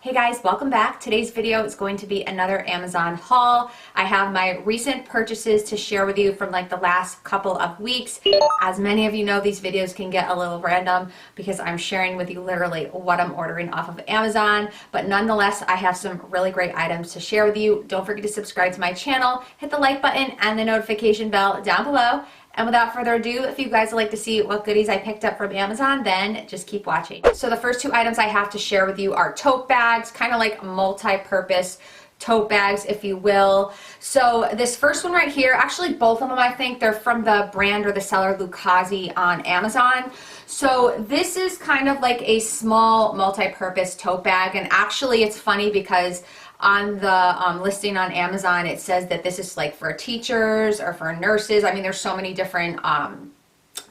Hey guys, welcome back. Today's video is going to be another Amazon haul. I have my recent purchases to share with you from like the last couple of weeks. As many of you know, these videos can get a little random because I'm sharing with you literally what I'm ordering off of Amazon, but nonetheless, I have some really great items to share with you. Don't forget to subscribe to my channel, hit the like button and the notification bell down below. And without further ado, if you guys would like to see what goodies I picked up from Amazon, then just keep watching. So the first two items I have to share with you are tote bags, kind of like multi-purpose tote bags, if you will. So this first one right here, actually both of them I think, they're from the brand or the seller Lucasi on Amazon. So this is kind of like a small multi-purpose tote bag, and actually it's funny because on the listing on Amazon it says that this is like for teachers or for nurses. I mean, there's so many different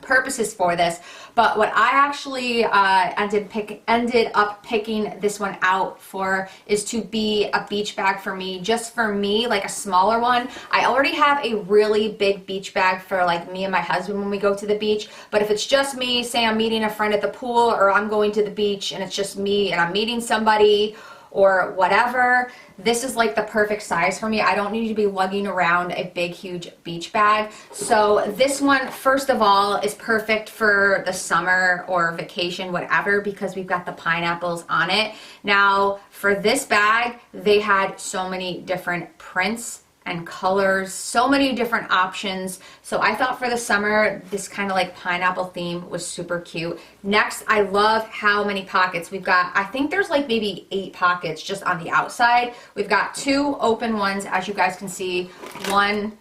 purposes for this, but what I actually ended up picking this one out for is to be a beach bag for me, just for me, like a smaller one. I already have a really big beach bag for like me and my husband when we go to the beach, but if it's just me, say I'm meeting a friend at the pool or I'm going to the beach and it's just me and I'm meeting somebody or whatever, this is like the perfect size for me. I don't need to be lugging around a big, huge beach bag. So this one, first of all, is perfect for the summer or vacation, whatever, because we've got the pineapples on it. Now, for this bag, they had so many different prints and colors, so many different options. So I thought for the summer, this kind of like pineapple theme was super cute. Next, I love how many pockets we've got. I think there's like maybe 8 pockets just on the outside. We've got 2 open ones, as you guys can see, one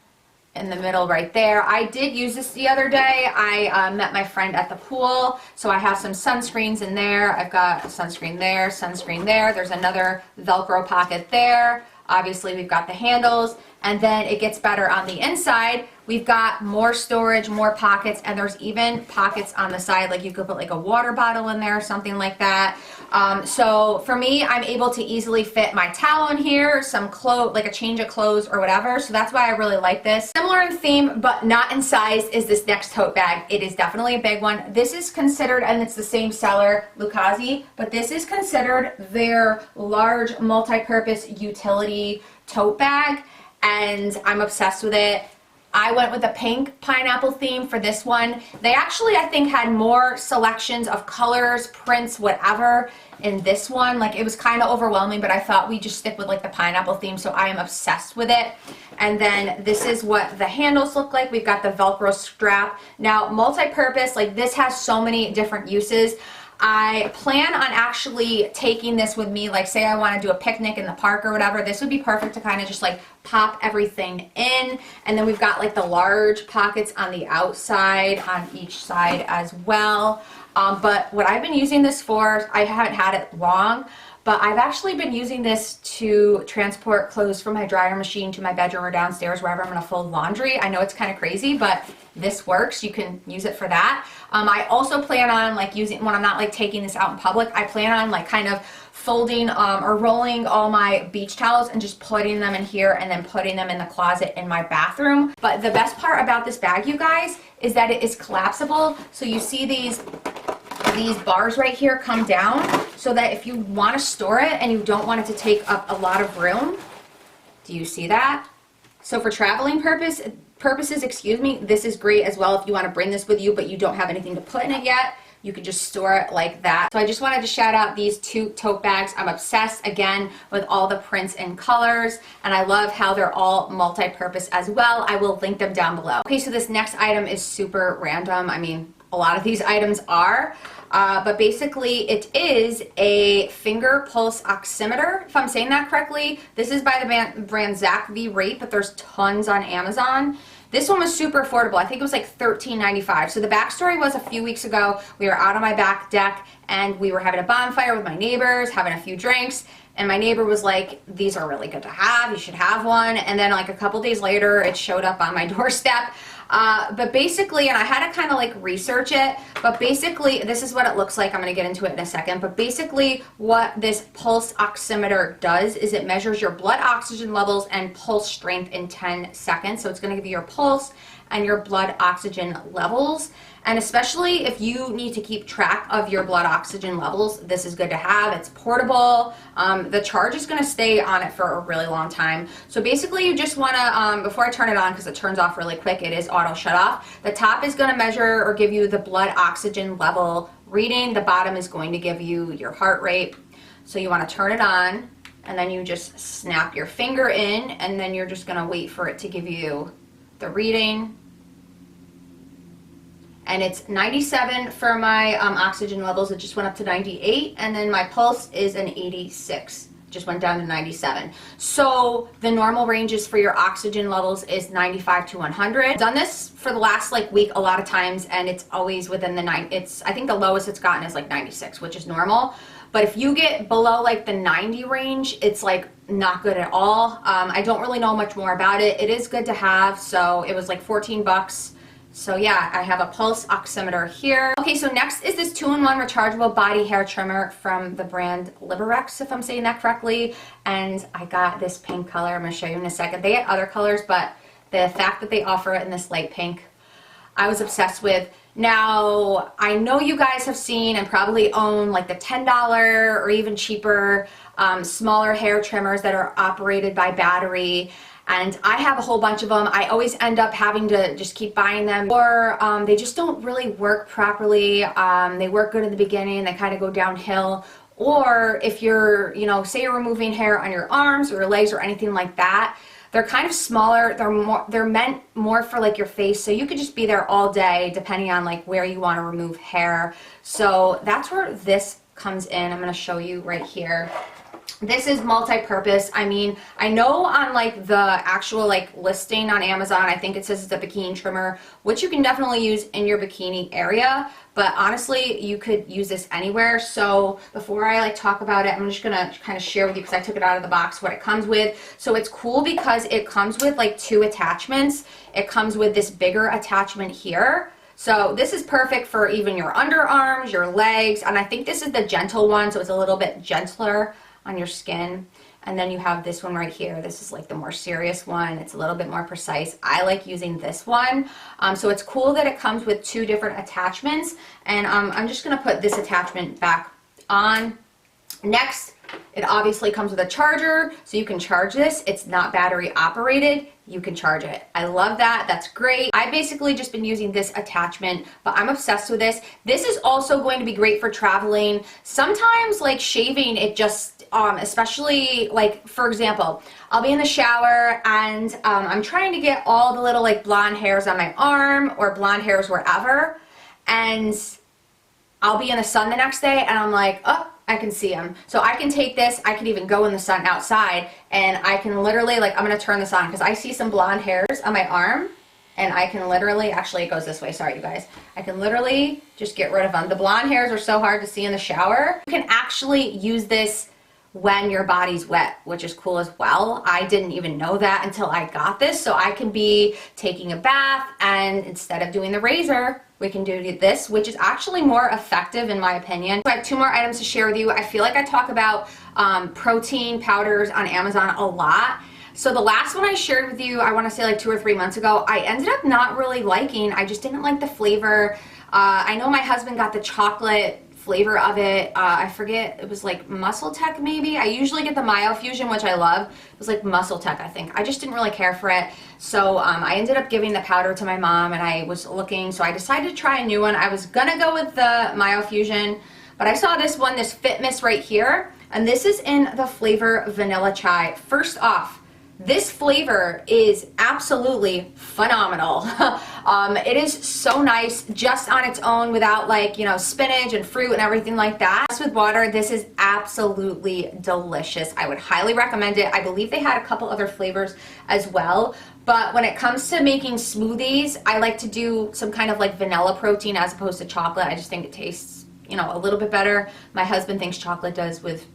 in the middle right there. I did use this the other day. I met my friend at the pool, so I have some sunscreens in there. I've got sunscreen there, sunscreen there. There's another Velcro pocket there. Obviously, we've got the handles, and then it gets better on the inside. We've got more storage, more pockets, and there's even pockets on the side, like you could put like a water bottle in there or something like that. So for me, I'm able to easily fit my towel in here, some clothes, like a change of clothes or whatever. So that's why I really like this. Similar in theme, but not in size, is this next tote bag. It is definitely a big one. This is considered, and it's the same seller, Lucasi, but this is considered their large multi-purpose utility tote bag, and I'm obsessed with it. I went with the pink pineapple theme for this one. They actually, I think, had more selections of colors, prints, whatever in this one. Like, it was kind of overwhelming, but I thought we'd just stick with like the pineapple theme, so I am obsessed with it. And then this is what the handles look like. We've got the Velcro strap. Now, multi-purpose, like this has so many different uses. I plan on actually taking this with me, like say I want to do a picnic in the park or whatever. This would be perfect to kind of just like pop everything in. And then we've got like the large pockets on the outside on each side as well. But what I've been using this for, I haven't had it long, but I've actually been using this to transport clothes from my dryer machine to my bedroom or downstairs, wherever I'm going to fold laundry. I know it's kind of crazy, but this works. You can use it for that. I also plan on like using, when I'm not like taking this out in public, I plan on like kind of folding or rolling all my beach towels and just putting them in here and then putting them in the closet in my bathroom. But the best part about this bag, you guys, is that it is collapsible. So you see these bars right here come down, so that if you want to store it and you don't want it to take up a lot of room, do you see that? So for traveling purposes, excuse me, this is great as well. If you want to bring this with you but you don't have anything to put in it yet, you can just store it like that. So I just wanted to shout out these 2 tote bags. I'm obsessed, again, with all the prints and colors, and I love how they're all multi-purpose as well. I will link them down below. Okay, so this next item is super random. I mean, a lot of these items are, but basically it is a finger pulse oximeter, if I'm saying that correctly. This is by the brand Zach V Rate, but there's tons on Amazon. This one was super affordable. I think it was like $13.95. So the backstory was a few weeks ago, we were out on my back deck and we were having a bonfire with my neighbors, having a few drinks, and my neighbor was like, these are really good to have, you should have one. And then like a couple days later, it showed up on my doorstep. But basically, and I had to kind of like research it, but basically this is what it looks like. I'm going to get into it in a second, but basically what this pulse oximeter does is it measures your blood oxygen levels and pulse strength in 10 seconds. So it's going to give you your pulse and your blood oxygen levels. And especially if you need to keep track of your blood oxygen levels, this is good to have. It's portable. The charge is going to stay on it for a really long time. So basically you just want to, before I turn it on, because it turns off really quick, it is auto shut off. The top is going to measure or give you the blood oxygen level reading. The bottom is going to give you your heart rate. So you want to turn it on, and then you just snap your finger in, and then you're just going to wait for it to give you the reading. And it's 97 for my oxygen levels. It just went up to 98, and then my pulse is an 86. Just went down to 97. So the normal ranges for your oxygen levels is 95 to 100. I've done this for the last week a lot of times, and it's always within the I think the lowest it's gotten is 96, which is normal. But if you get below the 90 range, it's not good at all. I don't really know much more about it. It is good to have. So it was 14 bucks. So yeah, I have a pulse oximeter here. Okay, so next is this 2-in-1 rechargeable body hair trimmer from the brand Liberex, if I'm saying that correctly. And I got this pink color. I'm going to show you in a second. They had other colors, but the fact that they offer it in this light pink, I was obsessed with. Now, I know you guys have seen and probably own the $10 or even cheaper smaller hair trimmers that are operated by battery. And I have a whole bunch of them. I always end up having to just keep buying them, or they just don't really work properly. They work good in the beginning, they kind of go downhill. Or if you're, say you're removing hair on your arms or your legs or anything like that, they're kind of smaller. They're meant more for your face, so you could just be there all day depending on where you want to remove hair. So that's where this comes in. I'm going to show you right here. This is multi-purpose. I mean, I know on the actual listing on Amazon, I think it says it's a bikini trimmer, which you can definitely use in your bikini area. But honestly, you could use this anywhere. So before I talk about it, I'm just gonna kind of share with you, because I took it out of the box, what it comes with. So it's cool because it comes with 2 attachments. It comes with this bigger attachment here. So this is perfect for even your underarms, your legs, and I think this is the gentle one, so it's a little bit gentler on your skin. And then you have this one right here. This is the more serious one. It's a little bit more precise. I like using this one. So it's cool that it comes with 2 different attachments. And I'm just gonna put this attachment back on. Next, it obviously comes with a charger, so you can charge this. It's not battery operated. You can charge it. I love that. That's great. I've basically just been using this attachment, but I'm obsessed with this. This is also going to be great for traveling. Sometimes shaving, it just, especially for example, I'll be in the shower and I'm trying to get all the little blonde hairs on my arm or blonde hairs wherever, and I'll be in the sun the next day and I'm oh, I can see them. So I can take this, I can even go in the sun outside, and I can literally, I'm going to turn this on because I see some blonde hairs on my arm, and I can literally, actually it goes this way, sorry you guys. I can literally just get rid of them. The blonde hairs are so hard to see in the shower. You can actually use this when your body's wet, which is cool as well. I didn't even know that until I got this. So I can be taking a bath, and instead of doing the razor, we can do this, which is actually more effective in my opinion. So I have 2 more items to share with you. I feel I talk about protein powders on Amazon a lot. So the last one I shared with you, I want to say 2 or 3 months ago, I ended up not really liking. I just didn't like the flavor. I know my husband got the chocolate flavor of it. I forget, it was Muscle Tech maybe. I usually get the Myofusion, which I love. It was Muscle Tech, I think. I just didn't really care for it. So I ended up giving the powder to my mom, and I was looking, so I decided to try a new one. I was gonna go with the Myofusion, but I saw this one, this Fit Mist right here, and this is in the flavor Vanilla Chai. First off, this flavor is absolutely phenomenal. It is so nice just on its own without spinach and fruit and everything like that. With water, this is absolutely delicious. I would highly recommend it. I believe they had a couple other flavors as well. But when it comes to making smoothies, I like to do some kind of vanilla protein as opposed to chocolate. I just think it tastes, a little bit better. My husband thinks chocolate does with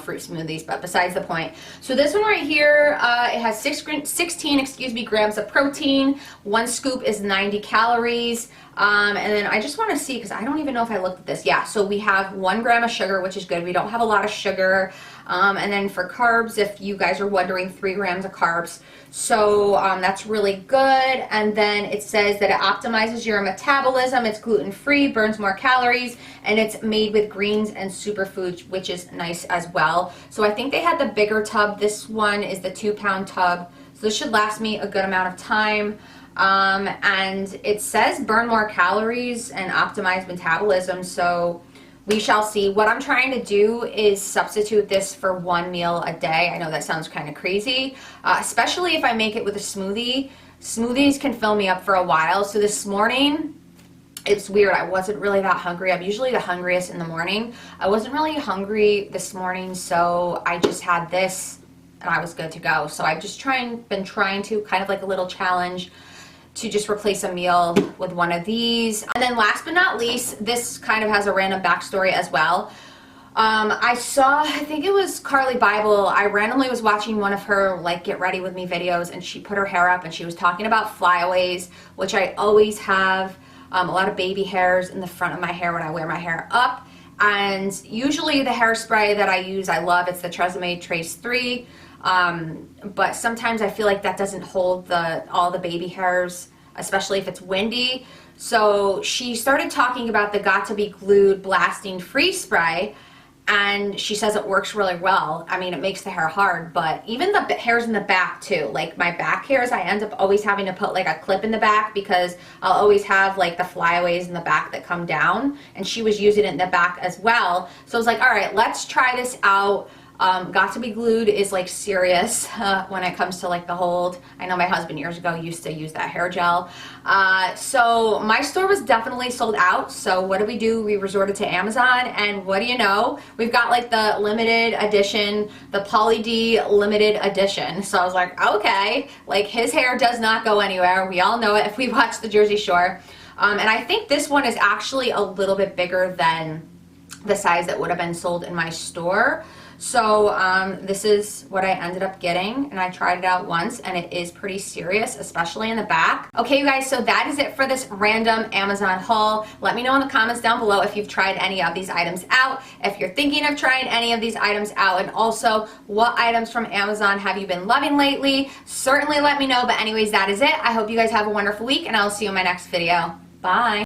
fruit smoothies, but besides the point. So this one right here, it has 16 grams of protein. 1 scoop is 90 calories. And then I just want to see, because I don't even know if I looked at this. Yeah, so we have 1 gram of sugar, which is good. We don't have a lot of sugar. And then for carbs, if you guys are wondering, 3 grams of carbs. So that's really good. And then it says that it optimizes your metabolism. It's gluten-free, burns more calories, and it's made with greens and superfoods, which is nice as well. So I think they had the bigger tub. This one is the 2-pound tub. So this should last me a good amount of time. And it says burn more calories and optimize metabolism. So we shall see. What I'm trying to do is substitute this for 1 meal a day. I know that sounds kind of crazy, especially if I make it with a smoothie. Smoothies can fill me up for a while. So this morning, it's weird. I wasn't really that hungry. I'm usually the hungriest in the morning. I wasn't really hungry this morning, so I just had this and I was good to go. So I've just been trying to, kind of like a little challenge, to just replace a meal with one of these. And then last but not least, this kind of has a random backstory as well. I think it was Carly Bible. I randomly was watching one of her like get ready with me videos, and she put her hair up and she was talking about flyaways, which I always have a lot of baby hairs in the front of my hair when I wear my hair up. And usually the hairspray that I use, I love. It's the Tresemme Trace 3. But sometimes I feel like that doesn't hold all the baby hairs, especially if it's windy. So she started talking about the Got to Be Glued Blasting Freeze Spray, and she says it works really well. I mean, it makes the hair hard, but even the hairs in the back too, like my back hairs, I end up always having to put like a clip in the back because I'll always have like the flyaways in the back that come down, and she was using it in the back as well. So I was like, all right, let's try this out. Got to Be Glued is like serious when it comes to like the hold. I know my husband years ago used to use that hair gel. So my store was definitely sold out. So what do? We resorted to Amazon, and what do you know? We've got like the limited edition, the Pauly D limited edition. So I was like, okay, like his hair does not go anywhere. We all know it if we watch the Jersey Shore. And I think this one is actually a little bit bigger than the size that would have been sold in my store. So this is what I ended up getting, and I tried it out once, and it is pretty serious, especially in the back. Okay, you guys, so that is it for this random Amazon haul. Let me know in the comments down below if you've tried any of these items out, if you're thinking of trying any of these items out, and also what items from Amazon have you been loving lately. Certainly let me know, but anyways, that is it. I hope you guys have a wonderful week, and I'll see you in my next video. Bye.